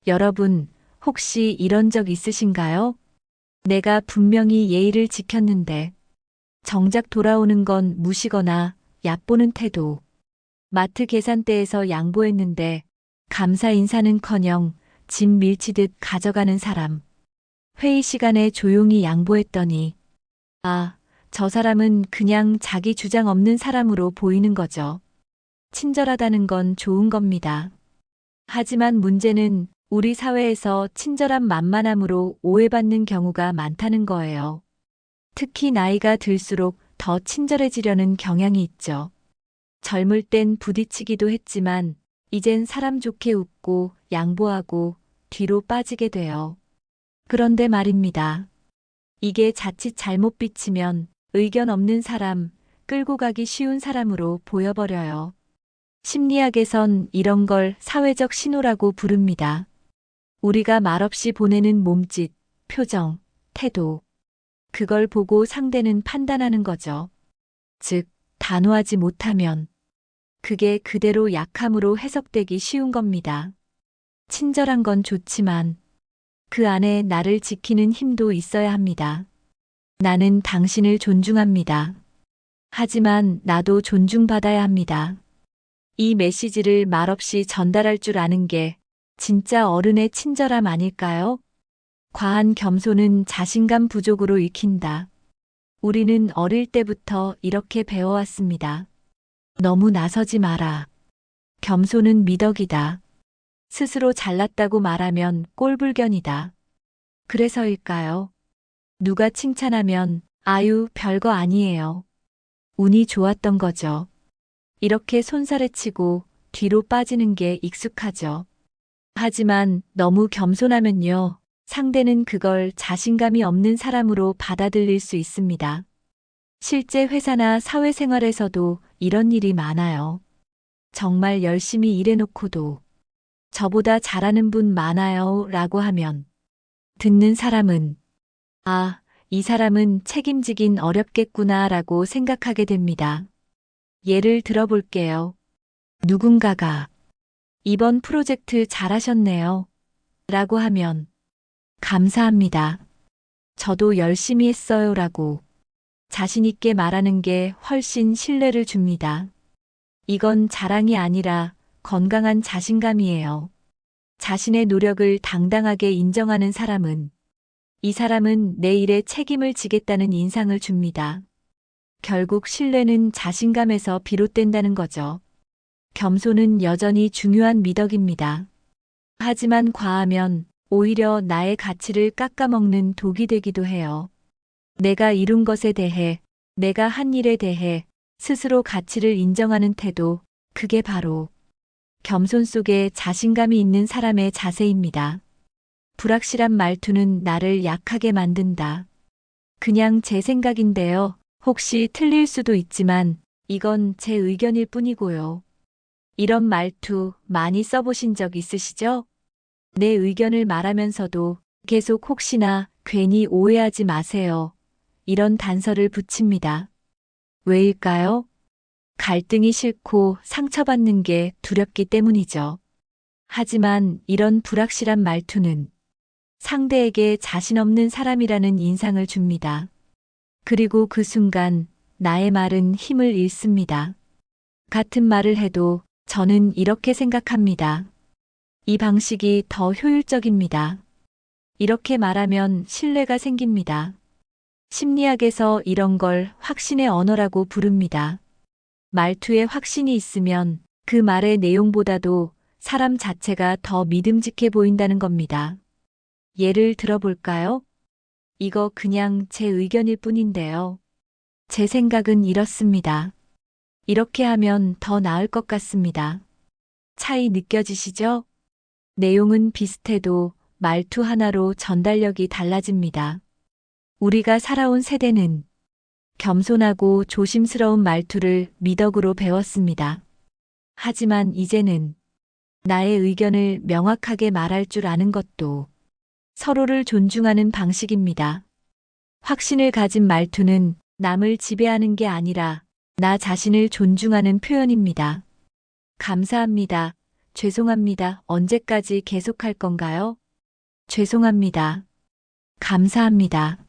여러분, 혹시 이런 적 있으신가요? 내가 분명히 예의를 지켰는데, 정작 돌아오는 건 무시거나 얕보는 태도. 마트 계산대에서 양보했는데, 감사 인사는커녕 짐 밀치듯 가져가는 사람. 회의 시간에 조용히 양보했더니, 아, 저 사람은 그냥 자기 주장 없는 사람으로 보이는 거죠. 친절하다는 건 좋은 겁니다. 하지만 문제는 우리 사회에서 친절한 만만함으로 오해받는 경우가 많다는 거예요. 특히 나이가 들수록 더 친절해지려는 경향이 있죠. 젊을 땐 부딪히기도 했지만 이젠 사람 좋게 웃고 양보하고 뒤로 빠지게 돼요. 그런데 말입니다. 이게 자칫 잘못 비치면 의견 없는 사람, 끌고 가기 쉬운 사람으로 보여버려요. 심리학에선 이런 걸 사회적 신호라고 부릅니다. 우리가 말없이 보내는 몸짓, 표정, 태도. 그걸 보고 상대는 판단하는 거죠. 즉, 단호하지 못하면 그게 그대로 약함으로 해석되기 쉬운 겁니다. 친절한 건 좋지만 그 안에 나를 지키는 힘도 있어야 합니다. 나는 당신을 존중합니다. 하지만 나도 존중받아야 합니다. 이 메시지를 말없이 전달할 줄 아는 게 진짜 어른의 친절함 아닐까요? 과한 겸손은 자신감 부족으로 읽힌다. 우리는 어릴 때부터 이렇게 배워왔습니다. 너무 나서지 마라. 겸손은 미덕이다. 스스로 잘났다고 말하면 꼴불견이다. 그래서일까요? 누가 칭찬하면 아유, 별거 아니에요. 운이 좋았던 거죠. 이렇게 손살에 치고 뒤로 빠지는 게 익숙하죠. 하지만 너무 겸손하면요. 상대는 그걸 자신감이 없는 사람으로 받아들일 수 있습니다. 실제 회사나 사회생활에서도 이런 일이 많아요. 정말 열심히 일해놓고도 저보다 잘하는 분 많아요 라고 하면 듣는 사람은 아, 이 사람은 책임지긴 어렵겠구나 라고 생각하게 됩니다. 예를 들어볼게요. 누군가가 이번 프로젝트 잘하셨네요 라고 하면 감사합니다. 저도 열심히 했어요 라고 자신있게 말하는 게 훨씬 신뢰를 줍니다. 이건 자랑이 아니라 건강한 자신감이에요. 자신의 노력을 당당하게 인정하는 사람은 이 사람은 내 일에 책임을 지겠다는 인상을 줍니다. 결국 신뢰는 자신감에서 비롯된다는 거죠. 겸손은 여전히 중요한 미덕입니다. 하지만 과하면 오히려 나의 가치를 깎아먹는 독이 되기도 해요. 내가 이룬 것에 대해, 내가 한 일에 대해 스스로 가치를 인정하는 태도, 그게 바로 겸손 속에 자신감이 있는 사람의 자세입니다. 불확실한 말투는 나를 약하게 만든다. 그냥 제 생각인데요. 혹시 틀릴 수도 있지만 이건 제 의견일 뿐이고요. 이런 말투 많이 써보신 적 있으시죠? 내 의견을 말하면서도 계속 혹시나 괜히 오해하지 마세요. 이런 단서를 붙입니다. 왜일까요? 갈등이 싫고 상처받는 게 두렵기 때문이죠. 하지만 이런 불확실한 말투는 상대에게 자신 없는 사람이라는 인상을 줍니다. 그리고 그 순간 나의 말은 힘을 잃습니다. 같은 말을 해도 저는 이렇게 생각합니다. 이 방식이 더 효율적입니다. 이렇게 말하면 신뢰가 생깁니다. 심리학에서 이런 걸 확신의 언어라고 부릅니다. 말투에 확신이 있으면 그 말의 내용보다도 사람 자체가 더 믿음직해 보인다는 겁니다. 예를 들어볼까요? 이거 그냥 제 의견일 뿐인데요. 제 생각은 이렇습니다. 이렇게 하면 더 나을 것 같습니다. 차이 느껴지시죠? 내용은 비슷해도 말투 하나로 전달력이 달라집니다. 우리가 살아온 세대는 겸손하고 조심스러운 말투를 미덕으로 배웠습니다. 하지만 이제는 나의 의견을 명확하게 말할 줄 아는 것도 서로를 존중하는 방식입니다. 확신을 가진 말투는 남을 지배하는 게 아니라 나 자신을 존중하는 표현입니다. 감사합니다. 죄송합니다. 언제까지 계속할 건가요? 죄송합니다. 감사합니다.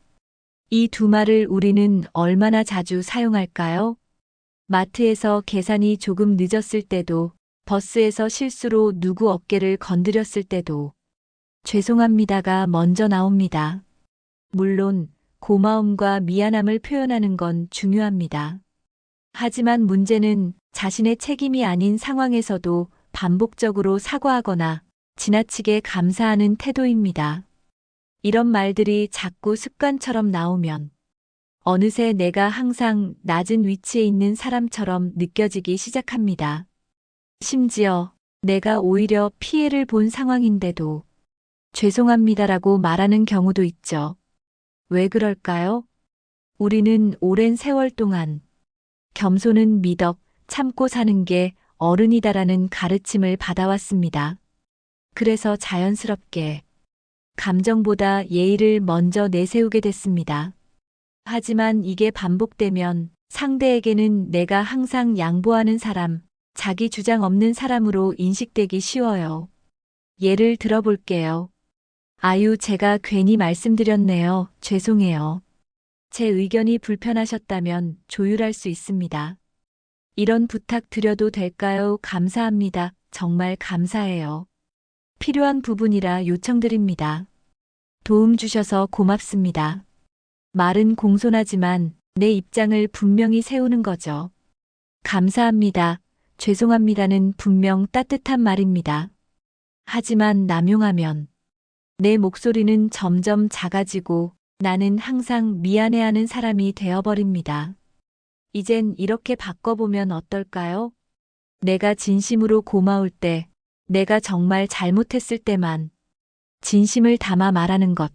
이 두 말을 우리는 얼마나 자주 사용할까요? 마트에서 계산이 조금 늦었을 때도, 버스에서 실수로 누구 어깨를 건드렸을 때도 죄송합니다가 먼저 나옵니다. 물론 고마움과 미안함을 표현하는 건 중요합니다. 하지만 문제는 자신의 책임이 아닌 상황에서도 반복적으로 사과하거나 지나치게 감사하는 태도입니다. 이런 말들이 자꾸 습관처럼 나오면 어느새 내가 항상 낮은 위치에 있는 사람처럼 느껴지기 시작합니다. 심지어 내가 오히려 피해를 본 상황인데도 죄송합니다라고 말하는 경우도 있죠. 왜 그럴까요? 우리는 오랜 세월 동안 겸손은 미덕, 참고 사는 게 어른이다라는 가르침을 받아왔습니다. 그래서 자연스럽게 감정보다 예의를 먼저 내세우게 됐습니다. 하지만 이게 반복되면 상대에게는 내가 항상 양보하는 사람, 자기 주장 없는 사람으로 인식되기 쉬워요. 예를 들어볼게요. 아유, 제가 괜히 말씀드렸네요. 죄송해요. 제 의견이 불편하셨다면 조율할 수 있습니다. 이런 부탁 드려도 될까요? 감사합니다. 정말 감사해요. 필요한 부분이라 요청드립니다. 도움 주셔서 고맙습니다. 말은 공손하지만 내 입장을 분명히 세우는 거죠. 감사합니다. 죄송합니다는 분명 따뜻한 말입니다. 하지만 남용하면 내 목소리는 점점 작아지고 나는 항상 미안해하는 사람이 되어버립니다. 이젠 이렇게 바꿔보면 어떨까요? 내가 진심으로 고마울 때, 내가 정말 잘못했을 때만 진심을 담아 말하는 것.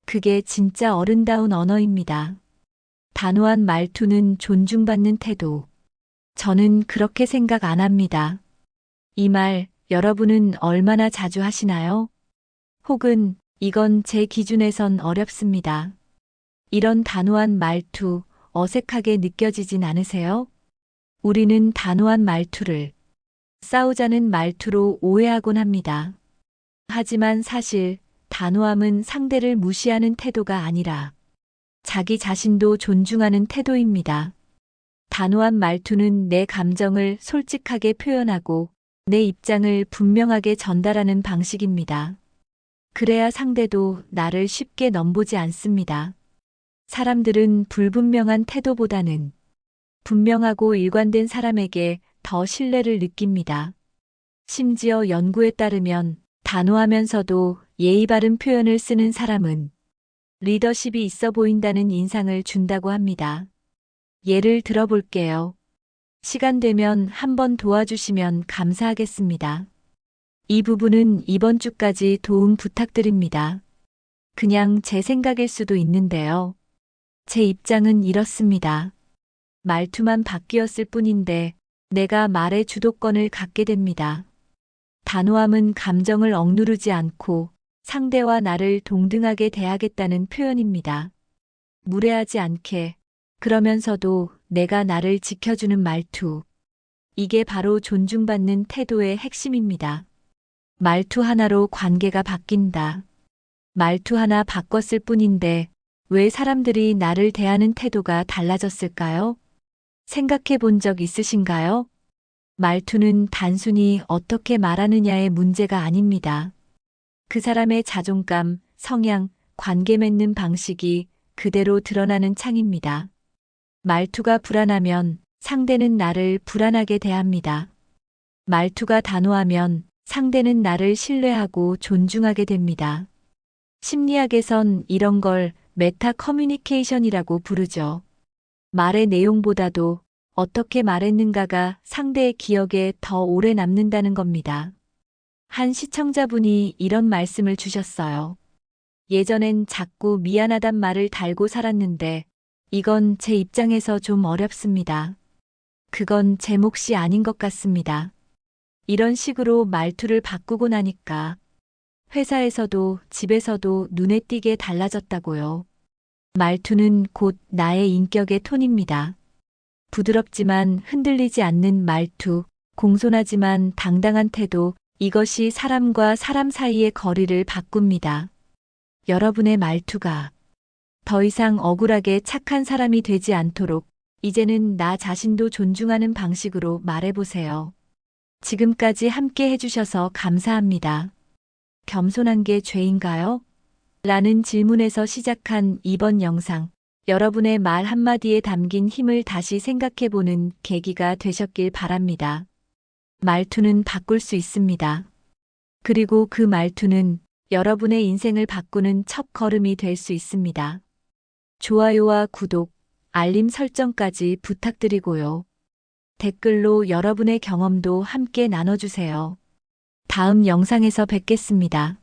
그게 진짜 어른다운 언어입니다. 단호한 말투는 존중받는 태도. 저는 그렇게 생각 안 합니다. 이 말 여러분은 얼마나 자주 하시나요? 혹은 이건 제 기준에선 어렵습니다. 이런 단호한 말투 어색하게 느껴지진 않으세요? 우리는 단호한 말투를 싸우자는 말투로 오해하곤 합니다. 하지만 사실 단호함은 상대를 무시하는 태도가 아니라 자기 자신도 존중하는 태도입니다. 단호한 말투는 내 감정을 솔직하게 표현하고 내 입장을 분명하게 전달하는 방식입니다. 그래야 상대도 나를 쉽게 넘보지 않습니다. 사람들은 불분명한 태도보다는 분명하고 일관된 사람에게 더 신뢰를 느낍니다. 심지어 연구에 따르면 단호하면서도 예의 바른 표현을 쓰는 사람은 리더십이 있어 보인다는 인상을 준다고 합니다. 예를 들어볼게요. 시간 되면 한번 도와주시면 감사하겠습니다. 이 부분은 이번 주까지 도움 부탁드립니다. 그냥 제 생각일 수도 있는데요. 제 입장은 이렇습니다. 말투만 바뀌었을 뿐인데 내가 말의 주도권을 갖게 됩니다. 단호함은 감정을 억누르지 않고 상대와 나를 동등하게 대하겠다는 표현입니다. 무례하지 않게, 그러면서도 내가 나를 지켜주는 말투. 이게 바로 존중받는 태도의 핵심입니다. 말투 하나로 관계가 바뀐다. 말투 하나 바꿨을 뿐인데 왜 사람들이 나를 대하는 태도가 달라졌을까요? 생각해 본 적 있으신가요? 말투는 단순히 어떻게 말하느냐의 문제가 아닙니다. 그 사람의 자존감, 성향, 관계 맺는 방식이 그대로 드러나는 창입니다. 말투가 불안하면 상대는 나를 불안하게 대합니다. 말투가 단호하면 상대는 나를 신뢰하고 존중하게 됩니다. 심리학에선 이런 걸 메타 커뮤니케이션이라고 부르죠. 말의 내용보다도 어떻게 말했는가가 상대의 기억에 더 오래 남는다는 겁니다. 한 시청자분이 이런 말씀을 주셨어요. 예전엔 자꾸 미안하단 말을 달고 살았는데 이건 제 입장에서 좀 어렵습니다. 그건 제 몫이 아닌 것 같습니다. 이런 식으로 말투를 바꾸고 나니까 회사에서도 집에서도 눈에 띄게 달라졌다고요. 말투는 곧 나의 인격의 톤입니다. 부드럽지만 흔들리지 않는 말투, 공손하지만 당당한 태도, 이것이 사람과 사람 사이의 거리를 바꿉니다. 여러분의 말투가 더 이상 억울하게 착한 사람이 되지 않도록 이제는 나 자신도 존중하는 방식으로 말해보세요. 지금까지 함께 해주셔서 감사합니다. 겸손한 게 죄인가요? 라는 질문에서 시작한 이번 영상, 여러분의 말 한마디에 담긴 힘을 다시 생각해보는 계기가 되셨길 바랍니다. 말투는 바꿀 수 있습니다. 그리고 그 말투는 여러분의 인생을 바꾸는 첫걸음이 될 수 있습니다. 좋아요와 구독, 알림 설정까지 부탁드리고요. 댓글로 여러분의 경험도 함께 나눠주세요. 다음 영상에서 뵙겠습니다.